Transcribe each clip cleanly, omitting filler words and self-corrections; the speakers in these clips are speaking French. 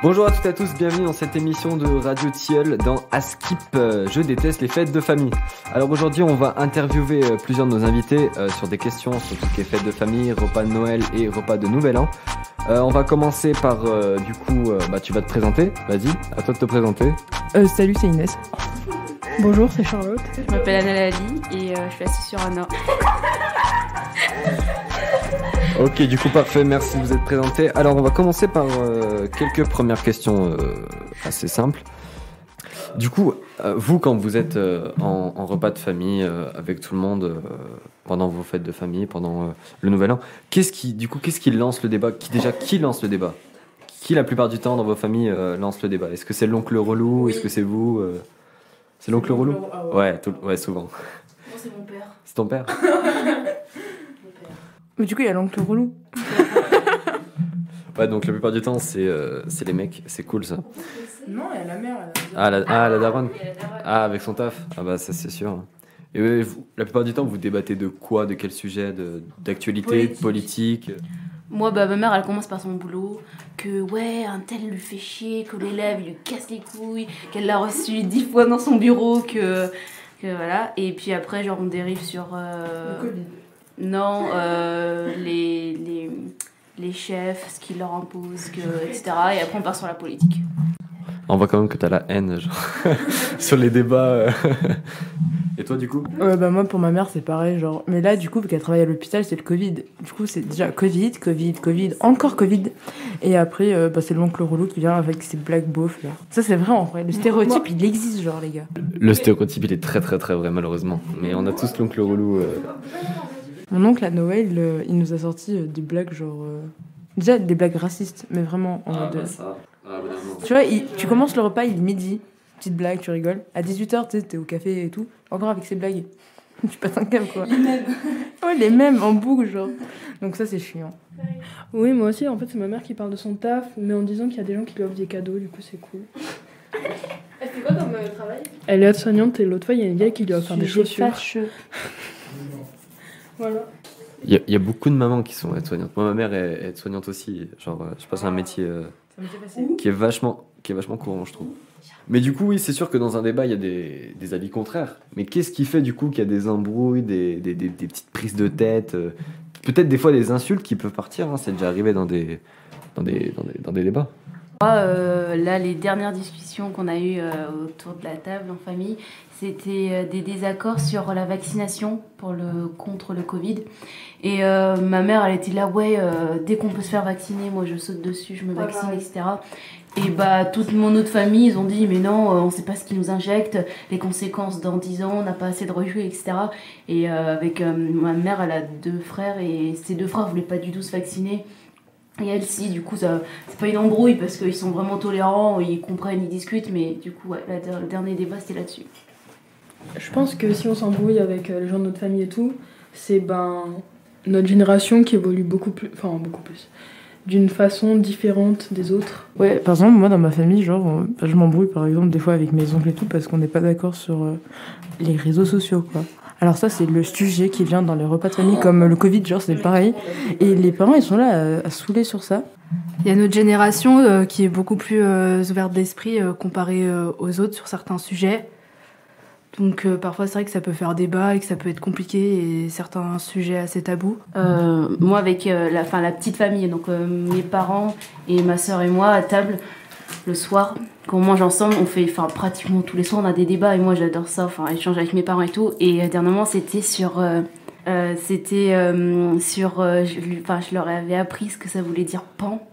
Bonjour à toutes et à tous, bienvenue dans cette émission de Radio Tilleul dans Askip, je déteste les fêtes de famille. Alors aujourd'hui on va interviewer plusieurs de nos invités sur des questions sur tout ce qui est fêtes de famille, repas de Noël et repas de Nouvel An. On va commencer par tu vas te présenter, vas-y, à toi de te présenter. Salut, c'est Inès. Bonjour, c'est Charlotte. Je m'appelle Anna Lali et je suis assise sur Anna. Ok, du coup parfait, merci de vous être présenté. Alors on va commencer par quelques premières questions assez simples. Du coup, vous quand vous êtes en repas de famille avec tout le monde pendant vos fêtes de famille, pendant le Nouvel An, qu'est-ce qui lance le débat ? Qui lance le débat ? Qui la plupart du temps dans vos familles lance le débat ? Est-ce que c'est l'oncle relou ? Oui. Est-ce que c'est vous C'est l'oncle relou ? Ouais, souvent. Moi, c'est mon père. C'est ton père ? Mais du coup, il y a l'oncle relou. Ouais, donc la plupart du temps, c'est les mecs. C'est cool, ça. Non, il y a la mère. La daronne. Ah, avec son taf. Ah bah ça, c'est sûr. Et vous, la plupart du temps, vous débattez de quoi ? De quel sujet ? D'actualité, de politique ? Moi, ma mère, elle commence par son boulot, que un tel lui fait chier, que l'élève, il lui casse les couilles, qu'elle l'a reçu 10 fois dans son bureau, que voilà. Et puis après, genre, on dérive sur... Le Covid. Non, les chefs, ce qu'ils leur imposent, etc. Et après, on part sur la politique. On voit quand même que t'as la haine, genre, sur les débats. Et toi, du coup ? Moi, pour ma mère, c'est pareil, genre. Mais là, du coup, vu qu'elle travaille à l'hôpital, c'est le Covid. Du coup, c'est déjà Covid, encore Covid. Et après, c'est l'oncle relou qui vient avec ses blagues beaufs, là. Ça, c'est vrai, en vrai. Le stéréotype, il existe, genre, les gars. Le stéréotype, il est très, très, très vrai, malheureusement. Mais on a tous l'oncle relou. Mon oncle, à Noël, il nous a sorti des blagues, genre... Déjà, des blagues racistes, mais vraiment en mode... Tu vois, tu commences le repas, il est midi, petite blague, tu rigoles. À 18h, tu sais, t'es au café et tout, encore avec ses blagues. Tu passes un câble, quoi. Les mêmes. Ouais, les mêmes, en boucle, genre. Donc ça, c'est chiant. Oui, moi aussi, en fait, c'est ma mère qui parle de son taf, mais en disant qu'il y a des gens qui lui offrent des cadeaux, du coup, c'est cool. Elle fait quoi comme travail ? Elle est aide-soignante et l'autre fois, il y a une vieille qui lui a offert des chaussures. Fâcheux. Voilà. Il y a beaucoup de mamans qui sont aides-soignantes. Moi, ma mère est aide-soignante aussi. Genre, je passe un métier qui est vachement courant, je trouve. Mais du coup, oui, c'est sûr que dans un débat, il y a des avis contraires. Mais qu'est-ce qui fait du coup qu'il y a des embrouilles, des petites prises de tête, peut-être des fois des insultes qui peuvent partir, hein. C'est déjà arrivé dans des débats. Là, les dernières discussions qu'on a eues autour de la table en famille, c'était des désaccords sur la vaccination contre le Covid. Et ma mère, elle était là, dès qu'on peut se faire vacciner, moi je saute dessus, je me vaccine, etc. Et toute mon autre famille, ils ont dit, mais non, on sait pas ce qu'ils nous injectent, les conséquences dans 10 ans, on n'a pas assez de recul, etc. Et avec ma mère, elle a 2 frères, et ces 2 frères voulaient pas du tout se vacciner. Et elle, si, du coup, ça, c'est pas une embrouille parce qu'ils sont vraiment tolérants, ils comprennent, ils discutent, mais du coup, le dernier débat, c'était là-dessus. Je pense que si on s'embrouille avec les gens de notre famille et tout, c'est notre génération qui évolue beaucoup plus, d'une façon différente des autres. Ouais, par exemple, moi, dans ma famille, genre, je m'embrouille, par exemple, des fois avec mes oncles et tout, parce qu'on n'est pas d'accord sur les réseaux sociaux, quoi. Alors ça, c'est le sujet qui vient dans les repas de famille, comme le Covid, genre, c'est pareil. Et les parents, ils sont là à saouler sur ça. Il y a notre génération qui est beaucoup plus ouverte d'esprit comparée aux autres sur certains sujets. Donc parfois, c'est vrai que ça peut faire débat et que ça peut être compliqué et certains sujets assez tabous. Moi, avec la petite famille, donc mes parents et ma sœur et moi, à table, le soir, quand on mange ensemble, on fait pratiquement tous les soirs, on a des débats et moi, j'adore ça, échanger avec mes parents et tout. Et dernièrement, c'était sur... je leur avais appris ce que ça voulait dire pan.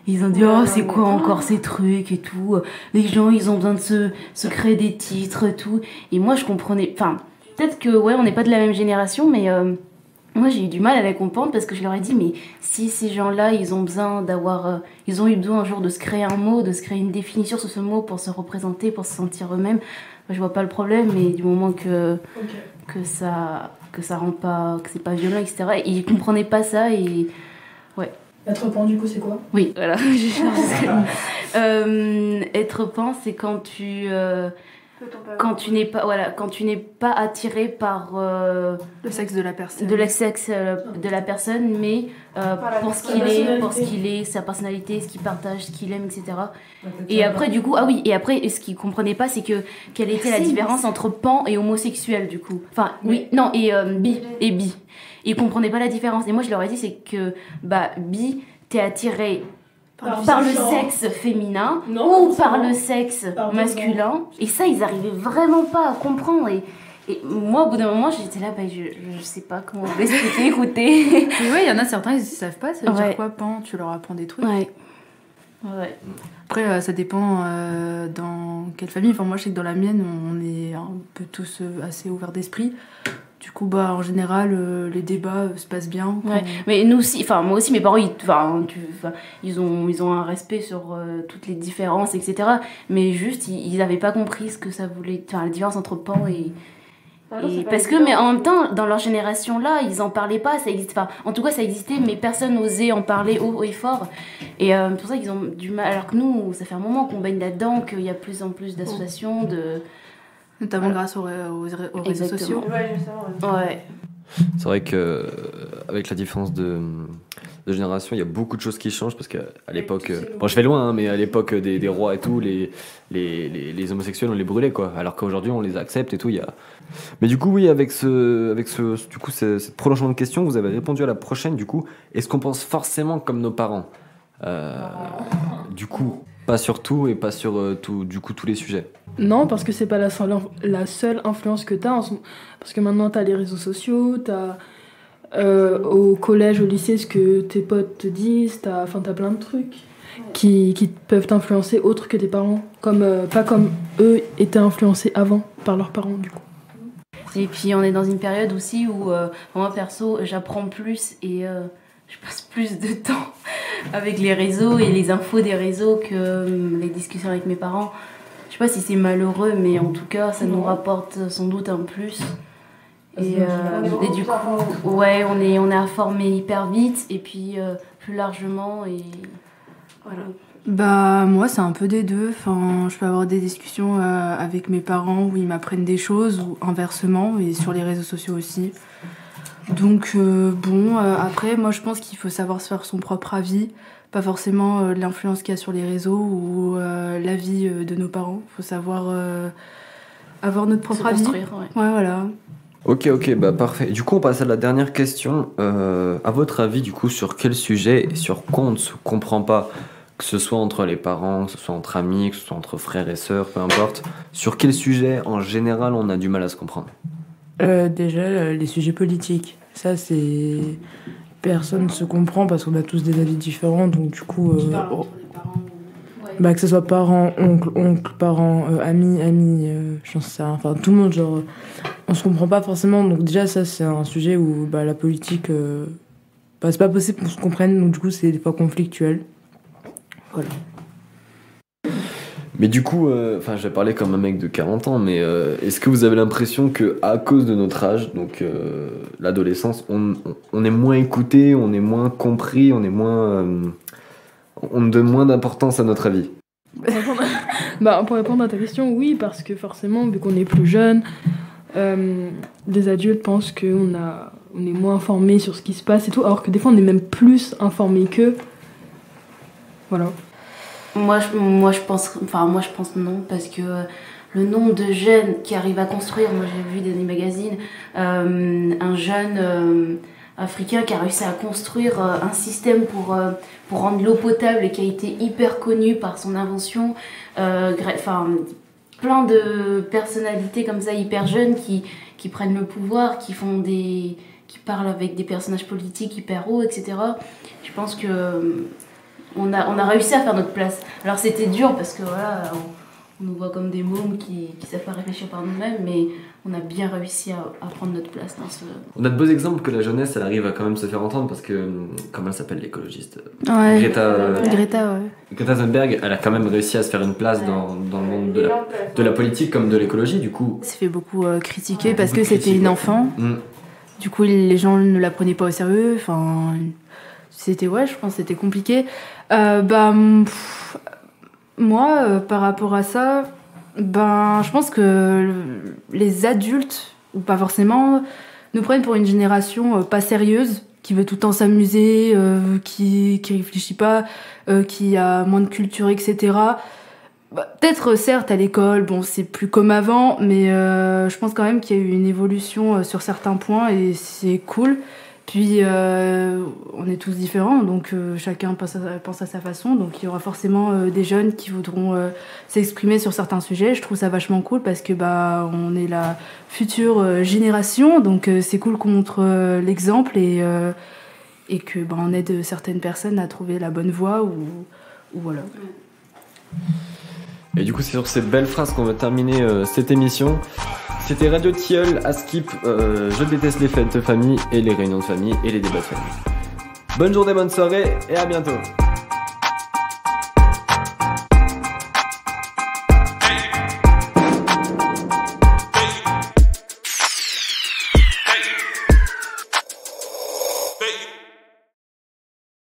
Ils ont dit c'est quoi encore ces trucs et tout, les gens ils ont besoin de se créer des titres et tout. Et moi je comprenais, peut-être que on n'est pas de la même génération, mais moi j'ai eu du mal à les comprendre parce que je leur ai dit mais si ces gens-là ils ont eu besoin un jour de se créer un mot, de se créer une définition sur ce mot pour se représenter, pour se sentir eux-mêmes, je vois pas le problème, mais du moment que ça rend pas, que c'est pas violent, etc. Et ils comprenaient pas ça et ouais. Être pan, du coup, c'est quoi? Oui, voilà. Être pan, c'est quand tu n'es pas, voilà, quand tu n'es pas attiré par Le sexe de la personne. de la personne, mais pour ce qu'il est, sa personnalité, ce qu'il partage, ce qu'il aime, etc. Et après, du coup, ce qu'ils comprenaient pas, c'est quelle était la différence entre pan et homosexuel, du coup. Enfin, oui, non, et bi. Ils comprenaient pas la différence. Et moi, je leur ai dit, c'est que, bi, t'es attiré par le sexe féminin ou par le sexe masculin. Et ça, ils arrivaient vraiment pas à comprendre. Et moi, au bout d'un moment, j'étais là, je sais pas comment vous l'expliquer, écoutez. Mais ouais, il y en a certains, ils savent pas, ça veut dire quoi, pan, tu leur apprends des trucs. Ouais. Après, ça dépend dans quelle famille. Enfin, moi, je sais que dans la mienne, on est un peu tous assez ouverts d'esprit. Du coup, en général, les débats se passent bien. Ouais. Mais nous aussi, moi aussi, mes parents, ils ont un respect sur toutes les différences, etc. Mais juste, ils n'avaient pas compris ce que ça voulait, la différence entre pan et parce que, mais en même temps, dans leur génération-là, ils en parlaient pas, ça existe, en tout cas, ça existait, mais personne n'osait en parler haut et fort. Et c'est pour ça qu'ils ont du mal, alors que nous, ça fait un moment qu'on baigne là-dedans, qu'il y a plus en plus d'associations, notamment grâce aux réseaux sociaux. Ouais, justement. Ouais. C'est vrai que avec la différence de génération, il y a beaucoup de choses qui changent parce qu'à l'époque, bon, je vais loin, hein, mais à l'époque des rois et tout, les homosexuels on les brûlait quoi, alors qu'aujourd'hui on les accepte et tout. Mais du coup oui, avec cette prolongement de questions, vous avez répondu à la prochaine. Du coup, est-ce qu'on pense forcément comme nos parents? Du coup, pas sur tout et pas sur tous les sujets. Non, parce que c'est pas la seule influence que t'as. Parce que maintenant, t'as les réseaux sociaux, t'as au collège, au lycée, ce que tes potes te disent, t'as plein de trucs qui peuvent t'influencer autres que tes parents. Pas comme eux étaient influencés avant par leurs parents, du coup. Et puis, on est dans une période aussi où, moi, perso, j'apprends plus et je passe plus de temps avec les réseaux et les infos des réseaux que les discussions avec mes parents. Je sais pas si c'est malheureux, mais en tout cas, ça nous rapporte sans doute un plus. Et du coup, ouais, on est informé hyper vite et puis plus largement et voilà. Moi, c'est un peu des deux. Enfin, je peux avoir des discussions avec mes parents où ils m'apprennent des choses ou inversement, et sur les réseaux sociaux aussi. Donc, après, moi, je pense qu'il faut savoir se faire son propre avis. Pas forcément l'influence qu'il y a sur les réseaux ou l'avis de nos parents. Il faut savoir avoir notre propre avis. Ouais, voilà. Ok, parfait. Du coup, on passe à la dernière question. À votre avis, du coup, sur quel sujet et sur quoi on ne se comprend pas, que ce soit entre les parents, que ce soit entre amis, que ce soit entre frères et sœurs, peu importe, sur quel sujet, en général, on a du mal à se comprendre? Déjà, les sujets politiques. Ça, c'est... Personne ne se comprend parce qu'on a tous des avis différents, donc du coup... que ce soit parents, oncles, parents, amis, j'en sais rien. Enfin, tout le monde, genre... on se comprend pas forcément, donc déjà, ça, c'est un sujet où la politique... c'est pas possible qu'on se comprenne, donc du coup, c'est des fois conflictuel. Voilà. Mais du coup, je vais parler comme un mec de 40 ans, mais est-ce que vous avez l'impression qu'à cause de notre âge, donc l'adolescence, on est moins écouté, on est moins compris, on donne moins d'importance à notre avis? Pour répondre à ta question, oui, parce que forcément, vu qu'on est plus jeune, les adultes pensent qu'on est moins informés sur ce qui se passe et tout, alors que des fois, on est même plus informés qu'eux. Voilà. Moi je pense non, parce que le nombre de jeunes qui arrivent à construire, moi j'ai vu dans les magazines un jeune africain qui a réussi à construire un système pour rendre l'eau potable et qui a été hyper connu par son invention, plein de personnalités comme ça hyper jeunes qui prennent le pouvoir, qui parlent avec des personnages politiques hyper hauts, etc. Je pense que on a réussi à faire notre place. Alors c'était dur parce que voilà, on nous voit comme des mômes qui savent pas réfléchir par nous-mêmes, mais on a bien réussi à prendre notre place dans ce... On a de beaux exemples que la jeunesse, elle arrive à quand même se faire entendre parce que, comment elle s'appelle l'écologiste? Ouais. Greta Thunberg, elle a quand même réussi à se faire une place dans le monde de la politique comme de l'écologie, du coup. Ça fait beaucoup critiquer parce que c'était une enfant. Du coup, les gens ne la prenaient pas au sérieux. Enfin, je pense que c'était compliqué. Moi, par rapport à ça, je pense que les adultes, ou pas forcément, nous prennent pour une génération pas sérieuse, qui veut tout le temps s'amuser, qui réfléchit pas, qui a moins de culture, etc. Peut-être, certes, à l'école, c'est plus comme avant, mais je pense quand même qu'il y a eu une évolution sur certains points et c'est cool. Puis, on est tous différents, donc chacun pense à sa façon. Donc, il y aura forcément des jeunes qui voudront s'exprimer sur certains sujets. Je trouve ça vachement cool parce que on est la future génération, donc c'est cool qu'on montre l'exemple et que on aide certaines personnes à trouver la bonne voie ou voilà. Et du coup, c'est sur ces belles phrases qu'on va terminer cette émission. C'était Radio Tilleul à Skip. Je déteste les fêtes de famille et les réunions de famille et les débats de famille. Bonne journée, bonne soirée et à bientôt.